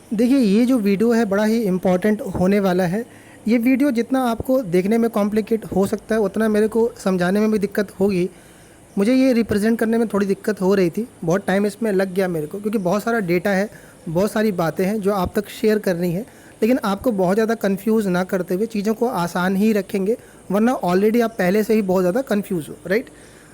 देखिए, ये जो वीडियो है बड़ा ही इम्पोर्टेंट होने वाला है। ये वीडियो जितना आपको देखने में कॉम्प्लिकेट हो सकता है, उतना मेरे को समझाने में भी दिक्कत होगी। मुझे ये रिप्रेजेंट करने में थोड़ी दिक्कत हो रही थी, बहुत टाइम इसमें लग गया मेरे को, क्योंकि बहुत सारा डेटा है, बहुत सारी बातें हैं जो आप तक शेयर करनी है। लेकिन आपको बहुत ज़्यादा कन्फ्यूज़ ना करते हुए चीज़ों को आसान ही रखेंगे, वरना ऑलरेडी आप पहले से ही बहुत ज़्यादा कन्फ्यूज़ हो, राइट।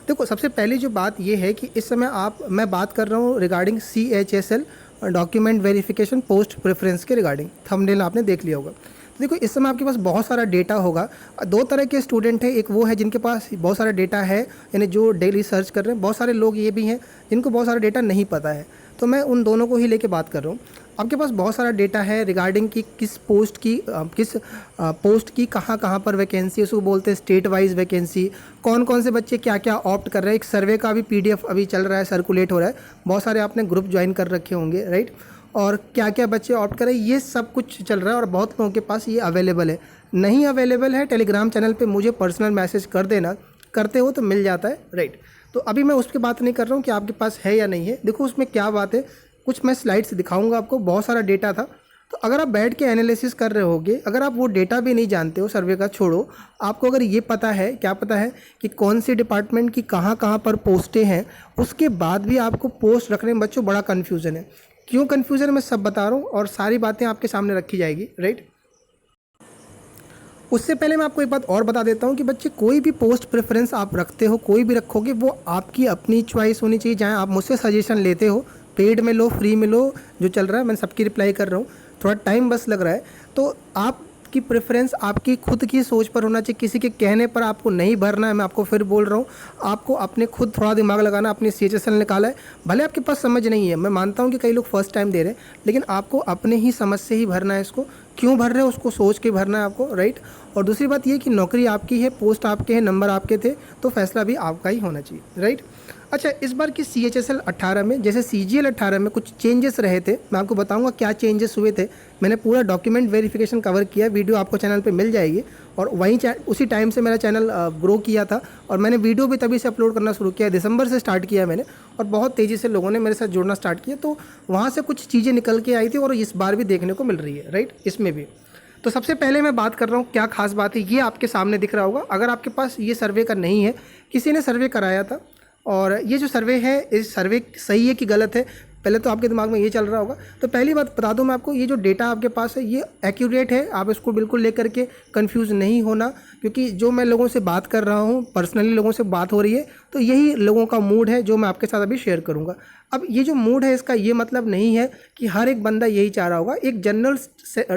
देखो, सबसे पहली जो बात ये है कि इस समय मैं बात कर रहा हूँ regarding CHSL document verification post preference के रिगार्डिंग। थंबनेल आपने देख लिया होगा। तो देखो, इस समय आपके पास बहुत सारा डेटा होगा। दो तरह के स्टूडेंट हैं, एक वो है जिनके पास बहुत सारा डेटा है, यानी जो डेली सर्च कर रहे हैं। बहुत सारे लोग ये भी हैं जिनको बहुत सारा डेटा नहीं पता है, तो मैं उन दोनों को ही लेके बात कर रहा हूँ। आपके पास बहुत सारा डेटा है रिगार्डिंग कि किस पोस्ट की कहाँ कहाँ पर वैकेंसी है, उसको बोलते हैं स्टेट वाइज वैकेंसी। कौन कौन से बच्चे क्या क्या ऑप्ट कर रहे हैं। एक सर्वे का भी PDF अभी चल रहा है, सर्कुलेट हो रहा है। बहुत सारे आपने ग्रुप ज्वाइन कर रखे होंगे, राइट। और क्या क्या बच्चे ऑप्ट कर रहे हैं, ये सब कुछ चल रहा है और बहुत लोगों के पास ये अवेलेबल है। नहीं अवेलेबल है, टेलीग्राम चैनल पे मुझे पर्सनल मैसेज कर देना, करते हो तो मिल जाता है, राइट। तो अभी मैं उसकी बात नहीं कर रहा हूँ कि आपके पास है या नहीं है। देखो उसमें क्या बात है, कुछ मैं स्लाइड्स दिखाऊंगा आपको। बहुत सारा डेटा था, तो अगर आप बैठ के एनालिसिस कर रहे होगे, अगर आप वो डेटा भी नहीं जानते हो, सर्वे का छोड़ो, आपको अगर ये पता है, क्या पता है कि कौन सी डिपार्टमेंट की कहाँ कहाँ पर पोस्टें हैं, उसके बाद भी आपको पोस्ट रखने में बच्चों बड़ा कन्फ्यूज़न है। क्यों कन्फ्यूज़न है मैं सब बता रहा हूँ और सारी बातें आपके सामने रखी जाएगी, राइट। उससे पहले मैं आपको एक बात और बता देता हूँ कि बच्चे, कोई भी पोस्ट प्रेफरेंस आप रखते हो, कोई भी रखोगे, वो आपकी अपनी चॉइस होनी चाहिए। जहाँ आप मुझसे सजेशन लेते हो, पेड में लो, फ्री में लो, जो चल रहा है मैं सबकी रिप्लाई कर रहा हूँ। थोड़ा टाइम बस लग रहा है, तो आपकी प्रेफरेंस आपकी खुद की सोच पर होना चाहिए। किसी के कहने पर आपको नहीं भरना है। मैं आपको फिर बोल रहा हूँ, आपको अपने खुद थोड़ा दिमाग लगाना, अपनी CHSL निकाला है। भले आपके पास समझ नहीं है, मैं मानता हूँ कि कई लोग फर्स्ट टाइम दे रहे हैं, लेकिन आपको अपने ही समझ से ही भरना है इसको। क्यों भर रहे हो उसको सोच के भरना है आपको, राइट। और दूसरी बात ये कि नौकरी आपकी है, पोस्ट आपके हैं, नंबर आपके थे, तो फैसला भी आपका ही होना चाहिए, राइट। अच्छा, इस बार की CHSL 18 में, जैसे CGL 18 में कुछ चेंजेस रहे थे, मैं आपको बताऊंगा क्या चेंजेस हुए थे। मैंने पूरा डॉक्यूमेंट वेरिफिकेशन कवर किया, वीडियो आपको चैनल पे मिल जाएगी। और वहीं उसी टाइम से मेरा चैनल ग्रो किया था, और मैंने वीडियो भी तभी से अपलोड करना शुरू किया, दिसंबर से स्टार्ट किया मैंने, और बहुत तेज़ी से लोगों ने मेरे साथ जुड़ना स्टार्ट किया। तो वहाँ से कुछ चीज़ें निकल के आई थी और इस बार भी देखने को मिल रही है, राइट, इसमें भी। तो सबसे पहले मैं बात कर रहा हूँ क्या खास बात है, ये आपके सामने दिख रहा होगा। अगर आपके पास ये सर्वे का नहीं है, किसी ने सर्वे कराया था, और ये जो सर्वे है, इस सर्वे सही है कि गलत है, पहले तो आपके दिमाग में ये चल रहा होगा। तो पहली बात बता दूं मैं आपको, ये जो डेटा आपके पास है ये एक्यूरेट है। आप इसको बिल्कुल लेकर के कंफ्यूज नहीं होना, क्योंकि जो मैं लोगों से बात कर रहा हूँ, पर्सनली लोगों से बात हो रही है, तो यही लोगों का मूड है जो मैं आपके साथ अभी शेयर करूँगा। अब ये जो मूड है, इसका ये मतलब नहीं है कि हर एक बंदा यही चाह रहा होगा। एक जनरल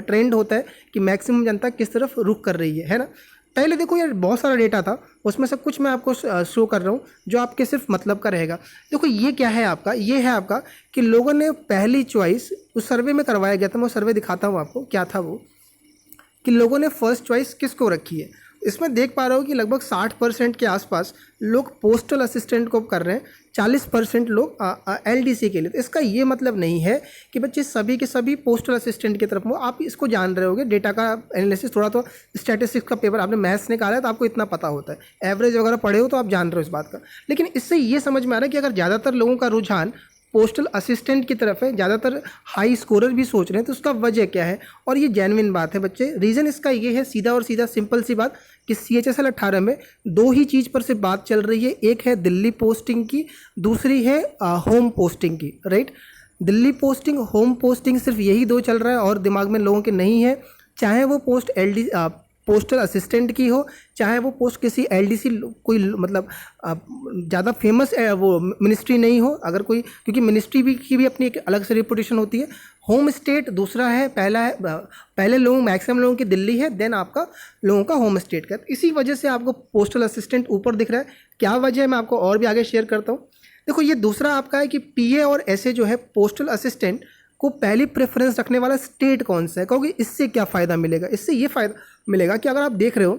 ट्रेंड होता है कि मैक्सिमम जनता किस तरफ रुख कर रही है ना। पहले देखो यार, बहुत सारा डेटा था, उसमें से कुछ मैं आपको शो कर रहा हूँ जो आपके सिर्फ मतलब का रहेगा। देखो ये क्या है आपका, ये है आपका कि लोगों ने पहली चॉइस उस सर्वे में करवाया गया था। मैं सर्वे दिखाता हूँ आपको, क्या था वो, कि लोगों ने फर्स्ट चॉइस किसको रखी है। इसमें देख पा रहे हो कि लगभग 60% के आसपास लोग पोस्टल असिस्टेंट को कर रहे हैं, 40% लोग LDC के लिए। तो इसका ये मतलब नहीं है कि बच्चे सभी के सभी पोस्टल असिस्टेंट की तरफ हो। आप इसको जान रहे होगे, डेटा का एनालिसिस, थोड़ा तो स्टैटिस्टिक्स का पेपर आपने मैथ्स निकाला है तो आपको इतना पता होता है, एवरेज वगैरह पढ़े हो तो आप जान रहे हो इस बात का। लेकिन इससे ये समझ में आ रहा है कि अगर ज़्यादातर लोगों का रुझान पोस्टल असिस्टेंट की तरफ है, ज़्यादातर हाई स्कोरर भी सोच रहे हैं, तो उसका वजह क्या है। और ये जेन्युइन बात है बच्चे। रीज़न इसका ये है, सीधा और सीधा सिंपल सी बात, कि CHSL 18 में दो ही चीज़ पर से बात चल रही है। एक है दिल्ली पोस्टिंग की, दूसरी है होम पोस्टिंग की, right. Delhi posting, home posting, सिर्फ यही दो चल रहा है और दिमाग में लोगों के नहीं है। चाहे वो पोस्ट पोस्टल असिस्टेंट की हो, चाहे वो पोस्ट किसी LDC कोई मतलब ज़्यादा फेमस वो मिनिस्ट्री नहीं हो, अगर कोई, क्योंकि मिनिस्ट्री भी की भी अपनी एक अलग से रेपुटेशन होती है। होम स्टेट दूसरा है, पहले लोग, मैक्सिमम लोगों की दिल्ली है, देन आपका लोगों का होम स्टेट का। इसी वजह से आपको पोस्टल असिस्टेंट ऊपर दिख रहा है। क्या वजह है मैं आपको और भी आगे शेयर करता हूँ। देखो ये दूसरा आपका है कि PA और SA जो है, पोस्टल असिस्टेंट को पहली प्रेफरेंस रखने वाला स्टेट कौन सा है। कहोगे इससे क्या फ़ायदा मिलेगा। इससे ये फ़ायदा मिलेगा कि अगर आप देख रहे हो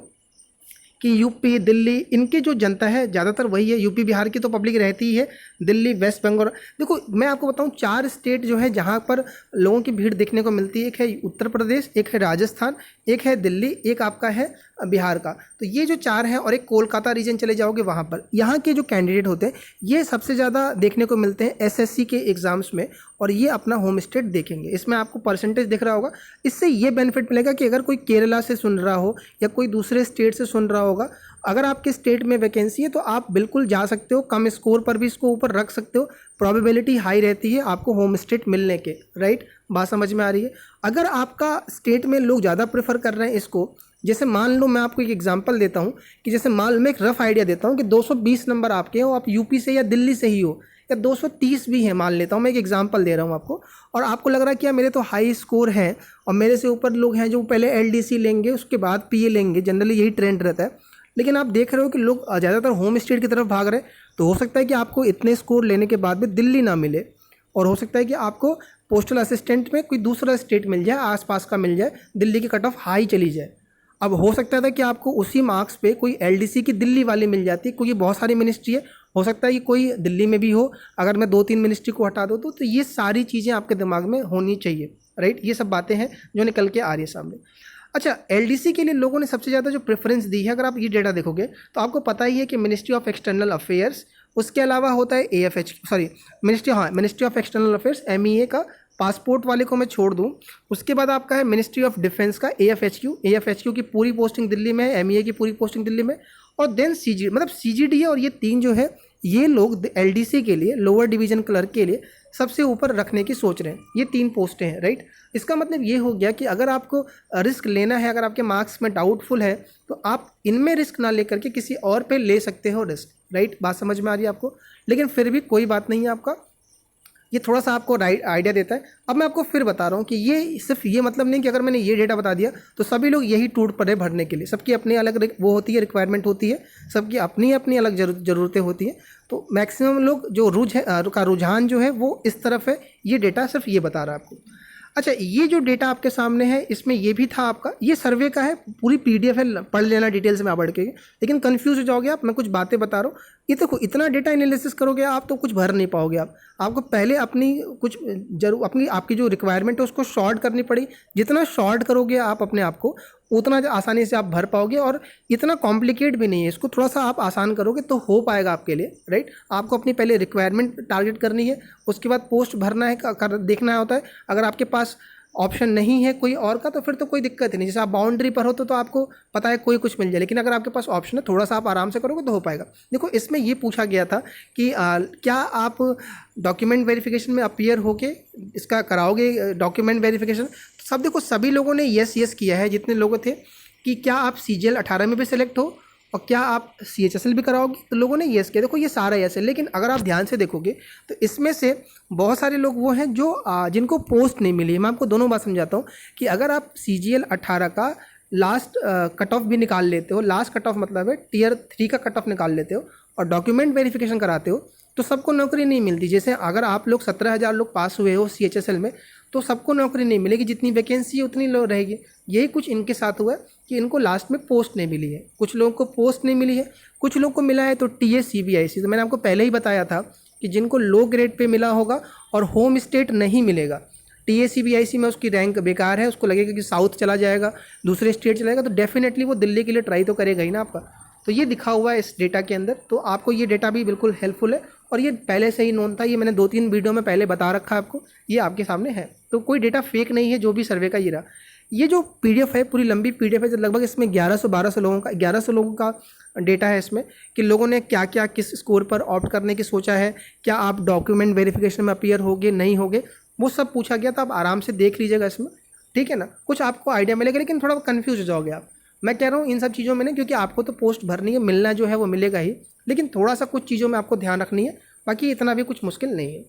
कि यूपी, दिल्ली, इनके जो जनता है ज़्यादातर वही है। यूपी बिहार की तो पब्लिक रहती ही है, दिल्ली, वेस्ट बंगाल। देखो मैं आपको बताऊं, 4 स्टेट जो है जहां पर लोगों की भीड़ देखने को मिलती है। एक है उत्तर प्रदेश, एक है राजस्थान, एक है दिल्ली, एक आपका है बिहार का। तो ये जो 4 हैं और एक कोलकाता रीजन चले जाओगे वहाँ पर, यहाँ के जो कैंडिडेट होते हैं ये सबसे ज़्यादा देखने को मिलते हैं एसएससी के एग्ज़ाम्स में, और ये अपना होम स्टेट देखेंगे। इसमें आपको परसेंटेज दिख रहा होगा। इससे ये बेनिफिट मिलेगा कि अगर कोई केरला से सुन रहा हो या कोई दूसरे स्टेट से सुन रहा होगा, अगर आपके स्टेट में वैकेंसी है तो आप बिल्कुल जा सकते हो, कम स्कोर पर भी इसको ऊपर रख सकते हो, प्रोबेबिलिटी हाई रहती है आपको होम स्टेट मिलने के। राइट, बात समझ में आ रही है। अगर आपका स्टेट में लोग ज़्यादा प्रेफर कर रहे हैं इसको, जैसे मान लो मैं आपको एक एग्जांपल देता हूँ कि जैसे मान लो मैं एक रफ आइडिया देता हूँ कि 220 नंबर आपके हो, आप यूपी से या दिल्ली से ही हो, या 230 भी है मान लेता हूँ, मैं एक एग्जांपल दे रहा हूँ आपको, और आपको लग रहा है कि यार मेरे तो हाई स्कोर है और मेरे से ऊपर लोग हैं जो पहले एलडीसी लेंगे उसके बाद पीए लेंगे, जनरली यही ट्रेंड रहता है, लेकिन आप देख रहे हो कि लोग ज़्यादातर होम स्टेट की तरफ भाग रहे हैं, तो हो सकता है कि आपको इतने स्कोर लेने के बाद भी दिल्ली ना मिले, और हो सकता है कि आपको पोस्टल असिस्टेंट में कोई दूसरा स्टेट मिल जाए, आसपास का मिल जाए, दिल्ली की कट ऑफ हाई चली जाए। अब हो सकता था कि आपको उसी मार्क्स पे कोई एलडीसी की दिल्ली वाली मिल जाती, क्योंकि बहुत सारी मिनिस्ट्री है, हो सकता है कि कोई दिल्ली में भी हो, अगर मैं 2-3 मिनिस्ट्री को हटा दूँ तो ये सारी चीज़ें आपके दिमाग में होनी चाहिए। राइट, ये सब बातें हैं जो निकल के आ रही है सामने। अच्छा, एलडीसी के लिए लोगों ने सबसे ज़्यादा जो प्रेफरेंस दी है, अगर आप ये डेटा देखोगे तो आपको पता ही है कि मिनिस्ट्री ऑफ एक्सटर्नल अफेयर्स, उसके अलावा होता है ministry of external affairs MEA का, पासपोर्ट वाले को मैं छोड़ दूं, उसके बाद आपका है मिनिस्ट्री ऑफ डिफेंस का AFHQ की पूरी पोस्टिंग दिल्ली में है, MEA की पूरी पोस्टिंग दिल्ली में, और देन CGD है, और ये 3 जो है ये लोग एलडीसी के लिए, लोअर डिवीजन क्लर्क के लिए सबसे ऊपर रखने की सोच रहे हैं। ये 3 पोस्टें हैं। राइट, इसका मतलब ये हो गया कि अगर आपको रिस्क लेना है, अगर आपके मार्क्स में डाउटफुल है तो आप इनमें रिस्क ना लेकर के किसी और पे ले सकते हो रिस्क। राइट, बात समझ में आ रही है आपको, लेकिन फिर भी कोई बात नहीं है, आपका ये थोड़ा सा आपको आइडिया देता है। अब मैं आपको फिर बता रहा हूँ कि ये सिर्फ ये मतलब नहीं कि अगर मैंने ये डेटा बता दिया तो सभी लोग यही टूट पड़े भरने के लिए, सबकी अपनी अलग वो होती है, रिक्वायरमेंट होती है, सबकी अपनी अपनी अलग ज़रूरतें होती हैं। तो मैक्सिमम लोग जो रुझान जो है वो इस तरफ है, ये डेटा सिर्फ ये बता रहा है आपको। अच्छा, ये जो डेटा आपके सामने है इसमें ये भी था आपका, ये सर्वे का है, पूरी PDF है, पढ़ लेना डिटेल्स में आप पढ़ के, लेकिन कंफ्यूज हो जाओगे आप, मैं कुछ बातें बता रहा हूँ। ये देखो, इतना डेटा एनालिसिस करोगे आप तो कुछ भर नहीं पाओगे आपको पहले अपनी कुछ आपकी जो रिक्वायरमेंट है उसको शॉर्ट करनी पड़ी। जितना शॉर्ट करोगे आप अपने आप को, उतना आसानी से आप भर पाओगे, और इतना कॉम्प्लिकेट भी नहीं है, इसको थोड़ा सा आप आसान करोगे तो हो पाएगा आपके लिए। राइट, आपको अपनी पहले रिक्वायरमेंट टारगेट करनी है, उसके बाद पोस्ट भरना है, देखना होता है। अगर आपके पास ऑप्शन नहीं है कोई और का तो फिर तो कोई दिक्कत ही नहीं, जैसे आप बाउंड्री पर हो तो आपको पता है कोई कुछ मिल जाए, लेकिन अगर आपके पास ऑप्शन है, थोड़ा सा आप आराम से करोगे तो हो पाएगा। देखो, इसमें ये पूछा गया था कि क्या आप डॉक्यूमेंट वेरिफिकेशन में अपीयर होके इसका कराओगे डॉक्यूमेंट वेरिफिकेशन। सब देखो, सभी लोगों ने यस किया है, जितने लोग थे, कि क्या आप CGL 18 में भी सिलेक्ट हो और क्या आप CHSL भी कराओगे, तो लोगों ने येस किया। देखो, ये सारा येस है, लेकिन अगर आप ध्यान से देखोगे तो इसमें से बहुत सारे लोग वो हैं जो जिनको पोस्ट नहीं मिली है। मैं आपको दोनों बात समझाता हूँ कि अगर आप CGL 18 का लास्ट कट ऑफ भी निकाल लेते हो, लास्ट कट ऑफ मतलब है Tier 3 का कट ऑफ निकाल लेते हो और डॉक्यूमेंट वेरिफिकेशन कराते हो, तो सबको नौकरी नहीं मिलती। जैसे अगर आप लोग 17,000 लोग पास हुए हो CHSL में, तो सबको नौकरी नहीं मिलेगी, जितनी वैकेंसी है उतनी लोग रहेगी। यही कुछ इनके साथ हुआ है कि इनको लास्ट में पोस्ट नहीं मिली है, कुछ लोगों को पोस्ट नहीं मिली है, कुछ लोगों को मिला है तो TA CBIC। तो मैंने आपको पहले ही बताया था कि जिनको लो ग्रेड पे मिला होगा और होम स्टेट नहीं मिलेगा, TA CBIC में उसकी रैंक बेकार है, उसको लगेगा कि साउथ चला जाएगा, दूसरे स्टेट चलाएगा, तो डेफिनेटली वो दिल्ली के लिए ट्राई तो करेगा ही ना आपका। तो ये दिखा हुआ है इस डेटा के अंदर, तो आपको ये डेटा भी बिल्कुल हेल्पफुल है, और ये पहले से ही नोन था, ये मैंने 2-3 वीडियो में पहले बता रखा है आपको, ये आपके सामने है, तो कोई डेटा फेक नहीं है जो भी सर्वे का ये रहा। ये जो PDF है, पूरी लंबी PDF है, लगभग इसमें 1100-1200 लोगों का डेटा है इसमें, कि लोगों ने क्या क्या किस स्कोर पर ऑप्ट करने की सोचा है, क्या आप डॉक्यूमेंट वेरिफिकेशन में अपीयर होगे नहीं होगे, वो सब पूछा गया था। आप आराम से देख लीजिएगा इसमें, ठीक है ना, कुछ आपको आइडिया मिलेगा, लेकिन थोड़ा कन्फ्यूज हो जाओगे आप। मैं कह रहा हूँ इन सब चीज़ों में ना, क्योंकि आपको तो पोस्ट भरनी है, मिलना जो है वो मिलेगा ही, लेकिन थोड़ा सा कुछ चीज़ों में आपको ध्यान रखनी है, बाकी इतना भी कुछ मुश्किल नहीं है।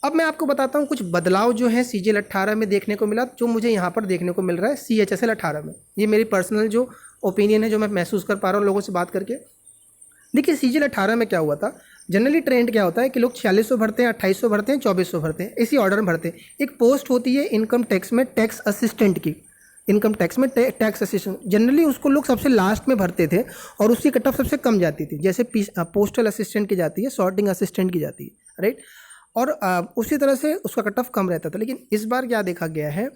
अब मैं आपको बताता हूँ कुछ बदलाव जो है CGL 18 में देखने को मिला, जो मुझे यहाँ पर देखने को मिल रहा है CHSL 18 में। ये मेरी पर्सनल जो ओपिनियन है, जो मैं महसूस कर पा रहा हूँ लोगों से बात करके। देखिए, CGL 18 में क्या हुआ था, जनरली ट्रेंड क्या होता है कि लोग 4600 भरते हैं, 2800 भरते हैं, 2400 भरते हैं, इसी ऑर्डर में भरते हैं। एक पोस्ट होती है इनकम टैक्स में टैक्स असिस्टेंट की, इनकम टैक्स में टैक्स असिस्टेंट, जनरली उसको लोग सबसे लास्ट में भरते थे और उसकी कट ऑफ सबसे कम जाती थी, जैसे पोस्टल असिस्टेंट की जाती है, सॉर्टिंग असिस्टेंट की जाती है। राइट, और उसी तरह से उसका कट ऑफ कम रहता था। लेकिन इस बार क्या देखा गया है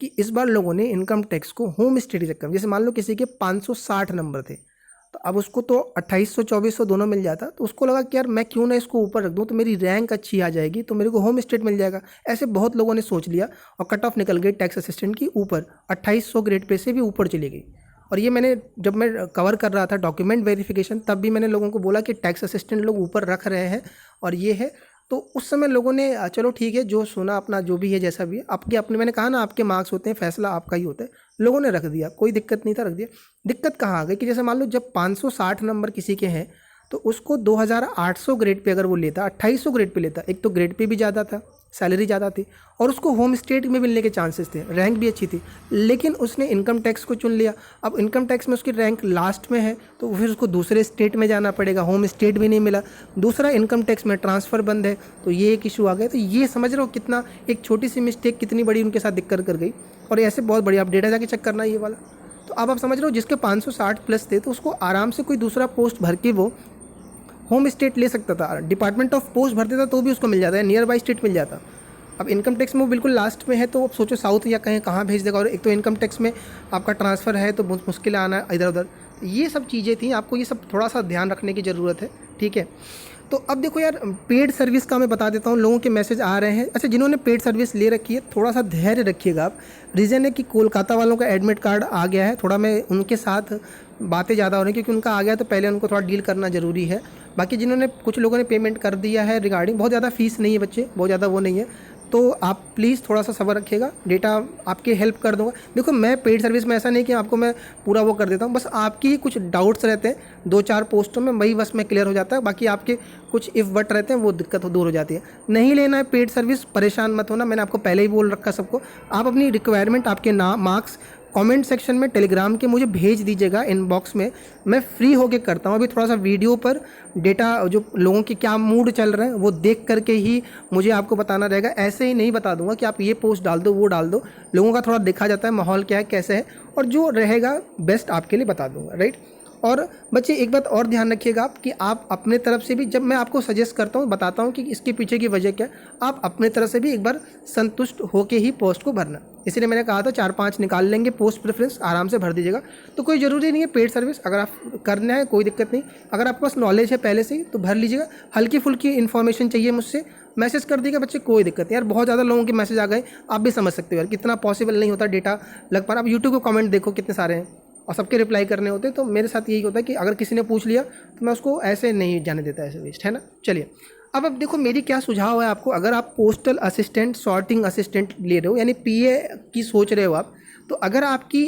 कि इस बार लोगों ने इनकम टैक्स को होम स्टेट के चक्कर में, जैसे मान लो किसी के 560 नंबर थे, तो अब उसको तो 2800 2400 दोनों मिल जाता, तो उसको लगा कि यार मैं क्यों ना इसको ऊपर रख दूं, तो मेरी रैंक अच्छी आ जाएगी, तो मेरे को होम स्टेट मिल जाएगा। ऐसे बहुत लोगों ने सोच लिया और कट ऑफ निकल गई टैक्स असिस्टेंट की ऊपर, 2800 ग्रेड पे से भी ऊपर चली गई। और ये मैंने जब मैं कवर कर रहा था डॉक्यूमेंट वेरिफिकेशन, तब भी मैंने लोगों को बोला कि टैक्स असिस्टेंट लोग ऊपर रख रहे हैं और ये है। तो उस समय लोगों ने चलो ठीक है, जो सुना अपना, जो भी है जैसा भी है, आपके अपने, मैंने कहा ना आपके मार्क्स होते हैं, फैसला आपका ही होता है, लोगों ने रख दिया, कोई दिक्कत नहीं था, रख दिया। दिक्कत कहाँ आ गई कि जैसे मान लो जब 560 नंबर किसी के हैं, तो उसको 2800 ग्रेड पे अगर वो लेता, 2800 ग्रेड पे लेता, एक तो ग्रेड पे भी ज़्यादा था, सैलरी ज़्यादा थी, और उसको होम स्टेट में मिलने के चांसेस थे, रैंक भी अच्छी थी, लेकिन उसने इनकम टैक्स को चुन लिया। अब इनकम टैक्स में उसकी रैंक लास्ट में है, तो फिर उसको दूसरे स्टेट में जाना पड़ेगा, होम स्टेट भी नहीं मिला, दूसरा इनकम टैक्स में ट्रांसफ़र बंद है, तो ये एक इशू आ गया। तो ये समझ रहे हो कितना एक छोटी सी मिस्टेक कितनी बड़ी उनके साथ दिक्कत कर गई। और ऐसे बहुत बड़ी, आप डेटा जाके चेक करना ये वाला। तो अब आप समझ रहे हो जिसके 560 प्लस थे, तो उसको आराम से कोई दूसरा पोस्ट भर के वो होम स्टेट ले सकता था, डिपार्टमेंट ऑफ पोस्ट भरते था तो भी उसको मिल जाता है, नियर बाई स्टेट मिल जाता। अब इनकम टैक्स में वो बिल्कुल लास्ट में है, तो अब सोचो साउथ या कहीं कहाँ भेज देगा, और एक तो इनकम टैक्स में आपका ट्रांसफ़र है तो बहुत मुश्किल आना इधर उधर। ये सब चीज़ें थी, आपको ये सब थोड़ा सा ध्यान रखने की ज़रूरत है, ठीक है। तो अब देखो यार, पेड सर्विस का मैं बता देता हूँ, लोगों के मैसेज आ रहे हैं। अच्छा, जिन्होंने पेड सर्विस ले रखी है थोड़ा सा धैर्य रखिएगा आप। रीज़न है कि कोलकाता वालों का एडमिट कार्ड आ गया है, थोड़ा मैं उनके साथ बातें ज़्यादा हो रही हैं, क्योंकि उनका आ गया तो पहले उनको थोड़ा डील करना ज़रूरी है। बाकी जिन्होंने, कुछ लोगों ने पेमेंट कर दिया है रिगार्डिंग, बहुत ज़्यादा फीस नहीं है बच्चे, बहुत ज़्यादा वो नहीं है, तो आप प्लीज़ थोड़ा सा सब्र रखिएगा, डेटा आपके हेल्प कर दूंगा। देखो मैं पेड सर्विस में ऐसा नहीं कि आपको मैं पूरा वो कर देता हूँ, बस आपकी ही कुछ डाउट्स रहते हैं 2-4 पोस्टों में, वही बस में क्लियर हो जाता है। बाकी आपके कुछ इफ़ बट रहते हैं, वो दिक्कत दूर हो जाती है। नहीं लेना है पेड सर्विस, परेशान मत होना, मैंने आपको पहले ही बोल रखा सबको। आप अपनी रिक्वायरमेंट, आपके नाम, मार्क्स कमेंट सेक्शन में टेलीग्राम के मुझे भेज दीजिएगा इनबॉक्स में, मैं फ्री होके करता हूँ। अभी थोड़ा सा वीडियो पर डेटा, जो लोगों के क्या मूड चल रहे हैं वो देख करके ही मुझे आपको बताना रहेगा। ऐसे ही नहीं बता दूंगा कि आप ये पोस्ट डाल दो, वो डाल दो। लोगों का थोड़ा देखा जाता है माहौल क्या है, कैसे है, और जो रहेगा बेस्ट आपके लिए बता दूंगा, राइट। और बच्चे एक बात और ध्यान रखिएगा आप, कि आप अपने तरफ से भी, जब मैं आपको सजेस्ट करता हूँ, बताता हूँ कि इसके पीछे की वजह क्या है, आप अपने तरफ से भी एक बार संतुष्ट होके ही पोस्ट को भरना। इसीलिए मैंने कहा था 4-5 निकाल लेंगे पोस्ट प्रेफरेंस, आराम से भर दीजिएगा। तो कोई ज़रूरी नहीं है पेड सर्विस, अगर आप करना है कोई दिक्कत नहीं, अगर आपके पास नॉलेज है पहले से ही तो भर लीजिएगा। हल्की फुल्की इन्फॉर्मेशन चाहिए मुझसे, मैसेज कर दीजिएगा बच्चे, कोई दिक्कत नहीं। यार बहुत ज़्यादा लोगों के मैसेज आ गए, आप भी समझ सकते हो यार कितना पॉसिबल नहीं होता डेटा लग पा रहा। अब यूट्यूब को कमेंट देखो कितने सारे हैं, और सबके रिप्लाई करने होते हैं। तो मेरे साथ यही होता है कि अगर किसी ने पूछ लिया तो मैं उसको ऐसे नहीं जाने देता, ऐसे वेस्ट, है ना। चलिए अब देखो मेरी क्या सुझाव है आपको। अगर आप पोस्टल असिस्टेंट, सॉर्टिंग असिस्टेंट ले रहे हो, यानी पीए की सोच रहे हो आप, तो अगर आपकी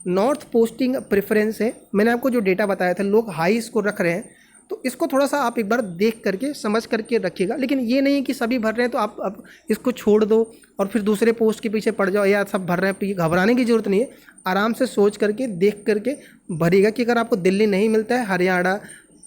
नॉर्थ पोस्टिंग प्रेफरेंस है, मैंने आपको जो डेटा बताया था लोग हाई स्कोर रख रहे हैं, तो इसको थोड़ा सा आप एक बार देख करके समझ करके रखिएगा। लेकिन ये नहीं कि सभी भर रहे हैं तो आप अब इसको छोड़ दो और फिर दूसरे पोस्ट के पीछे पड़ जाओ, या सब भर रहे हैं, घबराने की ज़रूरत नहीं है। आराम से सोच करके देख करके भरिएगा कि अगर आपको दिल्ली नहीं मिलता है, हरियाणा,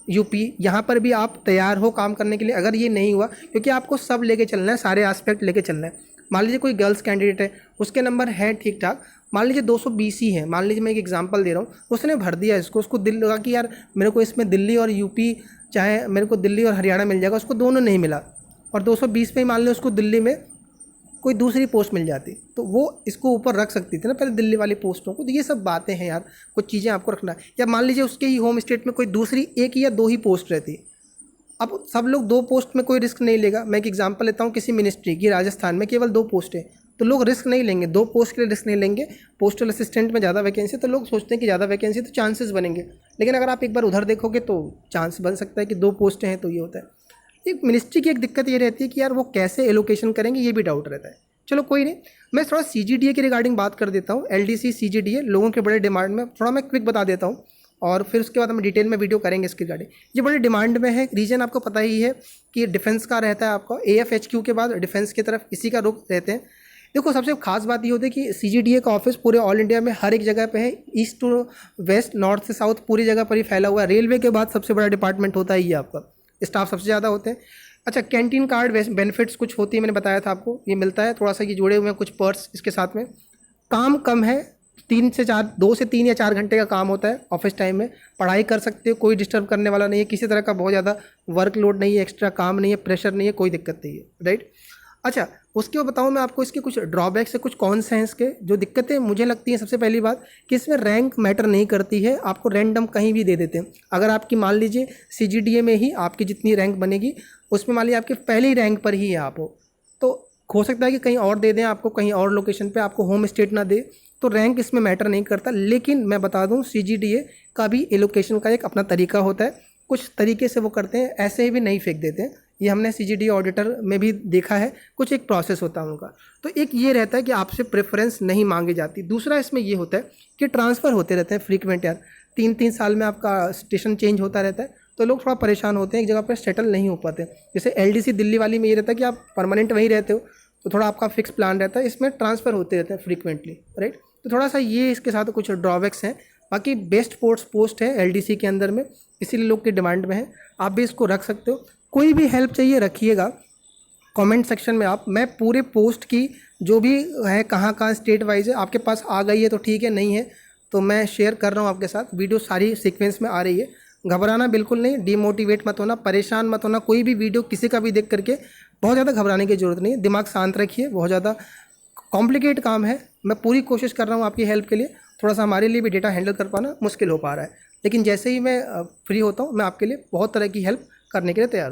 यूपी, यहाँ पर भी आप तैयार हो काम करने के लिए। अगर ये नहीं हुआ, क्योंकि आपको सब लेके चलना है, सारे एस्पेक्ट लेके चलना है। मान लीजिए कोई गर्ल्स कैंडिडेट है, उसके नंबर हैं ठीक ठाक, मान लीजिए 220 ही है, मान लीजिए मैं एक एग्जांपल दे रहा हूँ, उसने भर दिया इसको, उसको दिल लगा कि यार मेरे को इसमें दिल्ली और यूपी, चाहे मेरे को दिल्ली और हरियाणा मिल जाएगा, उसको दोनों नहीं मिला, और 220 पे ही मान लो उसको दिल्ली में कोई दूसरी पोस्ट मिल जाती, तो वो इसको ऊपर रख सकती थी ना पहले दिल्ली वाली पोस्टों को। तो ये सब बातें हैं यार, कुछ चीज़ें आपको रखना है। या मान लीजिए उसके ही होम स्टेट में कोई दूसरी 1 या 2 ही पोस्ट रहती, अब सब लोग 2 पोस्ट में कोई रिस्क नहीं लेगा। मैं एक एग्जांपल लेता हूँ, किसी मिनिस्ट्री की राजस्थान में केवल 2 पोस्ट है, तो लोग रिस्क नहीं लेंगे, 2 पोस्ट के लिए रिस्क नहीं लेंगे। पोस्टल असिस्टेंट में ज़्यादा वैकेंसी, तो लोग सोचते हैं कि ज़्यादा वैकेंसी तो चांसेस बनेंगे, लेकिन अगर आप एक बार उधर देखोगे तो चांस बन सकता है कि 2 पोस्टें हैं, तो ये होता है। एक मिनिस्ट्री की एक दिक्कत ये रहती है कि यार वो कैसे एलोकेशन करेंगे, ये भी डाउट रहता है। चलो कोई नहीं, मैं थोड़ा CGDA के रिगार्डिंग बात कर देता हूँ। LDC CGDA लोगों के बड़े डिमांड में, थोड़ा मैं क्विक बता देता हूँ, और फिर उसके बाद हम डिटेल में वीडियो करेंगे इसकी रिगार्डिंग। ये बड़े डिमांड में है। रीजन आपको पता ही है कि डिफेंस का रहता है, आपका AFHQ के बाद डिफेंस की तरफ इसी का रुख रहते हैं। देखो सबसे खास बात ये होती है कि CGDA का ऑफिस पूरे ऑल इंडिया में हर एक जगह पे है, ईस्ट टू वेस्ट, नॉर्थ से साउथ, पूरी जगह पर ही फैला हुआ है। रेलवे के बाद सबसे बड़ा डिपार्टमेंट होता है ये, आपका स्टाफ सबसे ज़्यादा होते हैं। अच्छा, कैंटीन कार्ड बेनिफिट्स कुछ होती है, मैंने बताया था आपको, ये मिलता है। थोड़ा सा ये जुड़े हुए हैं कुछ पर्स इसके साथ में। काम कम है, 2 से 3 या 4 घंटे का काम होता है ऑफिस टाइम में, पढ़ाई कर सकते हो, कोई डिस्टर्ब करने वाला नहीं है, किसी तरह का बहुत ज़्यादा वर्कलोड नहीं है, एक्स्ट्रा काम नहीं है, प्रेशर नहीं है, कोई दिक्कत नहीं है, राइट। अच्छा, उसके बाद बताऊँ मैं आपको इसके कुछ ड्रॉबैक्स है, कुछ कौन से हैं इसके जो दिक्कतें मुझे लगती हैं। सबसे पहली बात कि इसमें रैंक मैटर नहीं करती है, आपको रैंडम कहीं भी दे देते हैं। अगर आपकी मान लीजिए CGDA में ही आपकी जितनी रैंक बनेगी उसमें मान लीजिए आपके पहली रैंक पर ही है आप हो, तो हो सकता है कि कहीं और दे दें आपको, कहीं और लोकेशन पे आपको होम स्टेट ना दे, तो रैंक इसमें मैटर नहीं करता। लेकिन मैं बता दूं CGDA का भी एलोकेशन का एक अपना तरीका होता है, कुछ तरीके से वो करते हैं, ऐसे ही भी नहीं फेंक देते हैं। ये हमने CGDA ऑडिटर में भी देखा है, कुछ एक प्रोसेस होता है उनका। तो एक ये रहता है कि आपसे प्रेफरेंस नहीं मांगी जाती। दूसरा इसमें ये होता है कि ट्रांसफ़र होते रहते हैं फ्रीक्वेंट यार, 3-3 साल में आपका स्टेशन चेंज होता रहता है, तो लोग थोड़ा परेशान होते हैं, एक जगह पर सेटल नहीं हो पाते। जैसे LDC दिल्ली वाली में ये रहता है कि आप परमानेंट वहीं रहते हो, तो थोड़ा आपका फिक्स प्लान रहता है, इसमें ट्रांसफ़र होते रहते हैं फ्रीक्वेंटली, राइट। तो थोड़ा सा ये इसके साथ कुछ ड्रॉबैक्स हैं। बाकी बेस्ट पोस्ट है LDC के अंदर में, इसीलिए लोग की डिमांड में है, आप भी इसको रख सकते हो। कोई भी हेल्प चाहिए रखिएगा कमेंट सेक्शन में आप, मैं पूरे पोस्ट की जो भी है कहाँ कहाँ स्टेट वाइज है, आपके पास आ गई है तो ठीक है, नहीं है तो मैं शेयर कर रहा हूँ आपके साथ, वीडियो सारी सीक्वेंस में आ रही है। घबराना बिल्कुल नहीं, डिमोटिवेट मत होना, परेशान मत होना, कोई भी वीडियो किसी का भी देख करके बहुत ज़्यादा घबराने की ज़रूरत नहीं है, दिमाग शांत रखिए। बहुत ज़्यादा कॉम्प्लिकेट काम है, मैं पूरी कोशिश कर रहा हूँ आपकी हेल्प के लिए, थोड़ा सा हमारे लिए भी डेटा हैंडल कर पाना मुश्किल हो पा रहा है, लेकिन जैसे ही मैं फ्री होता हूँ मैं आपके लिए बहुत तरह की हेल्प करने के लिए तैयार हूँ।